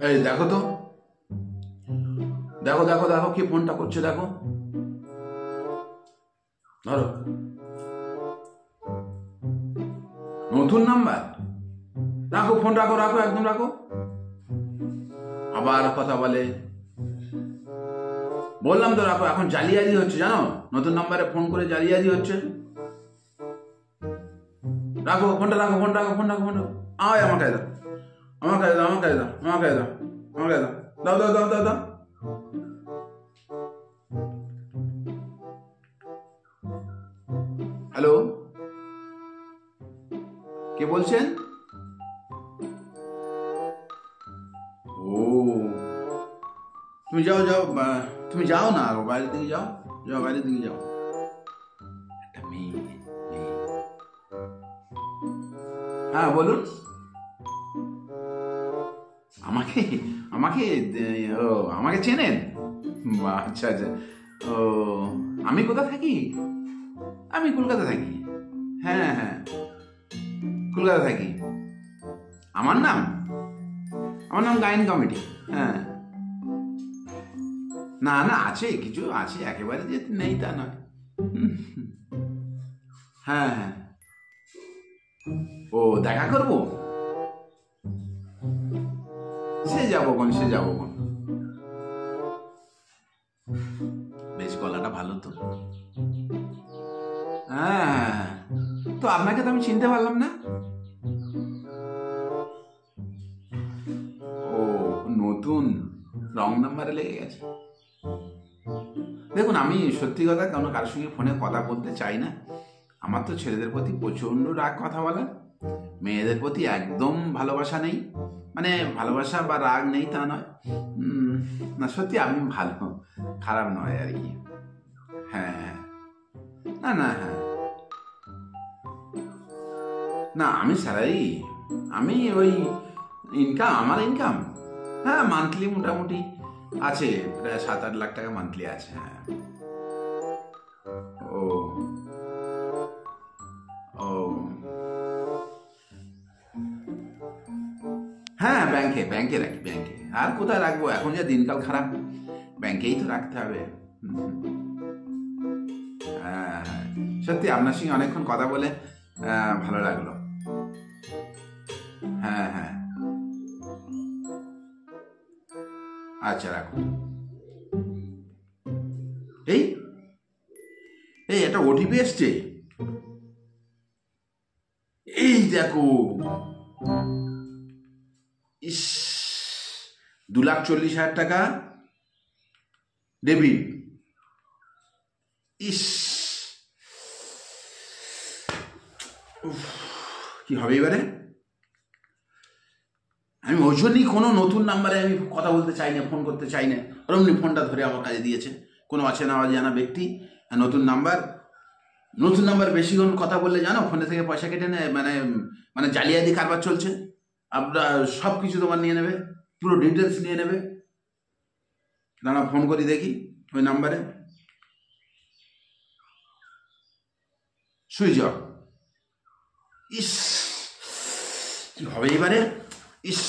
এই দেখো তো, দেখো দেখো দেখো কি ফোনটা করছে, দেখো, ধরো। নতুন নাম্বার? রাখো ফোন, রাখো রাখো, একদম রাখো। আবার কথা বলে। বললাম তো রাখো, এখন জালিয়াতি হচ্ছে জানো, নতুন নাম্বারে ফোন করে জালিয়াতি হচ্ছে। রাখো ফোনটা, রাখো ফোন, রাখো ফোন, রাখো ফোন, রাখো। আয় আমার কাছে দাও, আমার কাছে দাও, আমার কাছে দাও, আমার কাছে দাও, আমার কাছে দাও, দাও দাও দাও দাও দাও। হ্যালো, কে বলছেন? ও, তুমি যাও যাও, তুমি যাও না, বাইরের দিকে যাও, যাও বাইরের দিকে যাও। একটা মেয়ে, মেয়ে। হ্যাঁ বলুন। আমাকে, আমাকে, ও আমাকে চেনেন? বাহ, আচ্ছা আচ্ছা। ও, আমি কোথায় থাকি? আমি কলকাতা থাকি। হ্যাঁ হ্যাঁ, কলকাতা থাকি। আমার নাম, আমার নাম গায়েন কমিটি। হ্যাঁ, না না, আছে কিছু আছে, একেবারে যে নেই তা নয়। হ্যাঁ হ্যাঁ। ও, দেখা করবো? সে যাবো কোন, সে যাবো কোন। বেশ, গলাটা ভালো তো। হ্যাঁ, তো আপনাকে তো আমি চিনতে পারলাম না। ও, নতুন, রং নাম্বারে লেগে গেছে। দেখুন, আমি সত্যি কথা কোনো কারোর সঙ্গে ফোনে কথা বলতে চাই না। আমার তো ছেলেদের প্রতি প্রচণ্ড রাগ কথা বলা, মেয়েদের প্রতি একদম ভালোবাসা নেই। মানে ভালোবাসা বা রাগ নেই তা নয়। না সত্যি আমি ভালো, খারাপ নয় আর কি। হ্যাঁ হ্যাঁ। না না, হ্যাঁ। না আমি স্যালারি, আমি ওই ইনকাম, আমার ইনকাম, হ্যাঁ মান্থলি মোটামুটি আছে, প্রায় 7-8 লাখ টাকা মান্থলি আছে। হ্যাঁ। ও, ও, হ্যাঁ ব্যাংকে, ব্যাংকে রাখি, ব্যাংকে। আর কোথায় রাখবো, এখন যা দিনকাল খারাপ, ব্যাংকেই তো রাখতে হবে। হুম, হ্যাঁ হ্যাঁ। সত্যি আপনার সঙ্গে অনেকক্ষণ কথা বলে ভালো লাগলো। হ্যাঁ হ্যাঁ। আচ্ছা রাখুন। এই, এই একটা ওটিপি এসছে, এই দেখো। ইস, 2,40,000 টাকা ডেবিট। ইস, উফ, কি হবে এবারে? আমি ওই জন্যই কোনো নতুন নাম্বারে আমি কথা বলতে চাই না, ফোন করতে চাই না। ওরমনি ফোনটা ধরে আমার কাছে দিয়েছে কোনো অচেনা অজানা ব্যক্তি। নতুন নাম্বার, নতুন নাম্বার বেশিক্ষণ কথা বললে জানো ফোনে থেকে পয়সা কেটে নেয়, মানে মানে জালিয়াতি কারবার চলছে। আপনার সব কিছু তোমার নিয়ে নেবে, পুরো ডিটেলস নিয়ে নেবে। দাঁড়া ফোন করি দেখি ওই নাম্বারে। Switch off. ইস, কি হবে এবারে? ইস।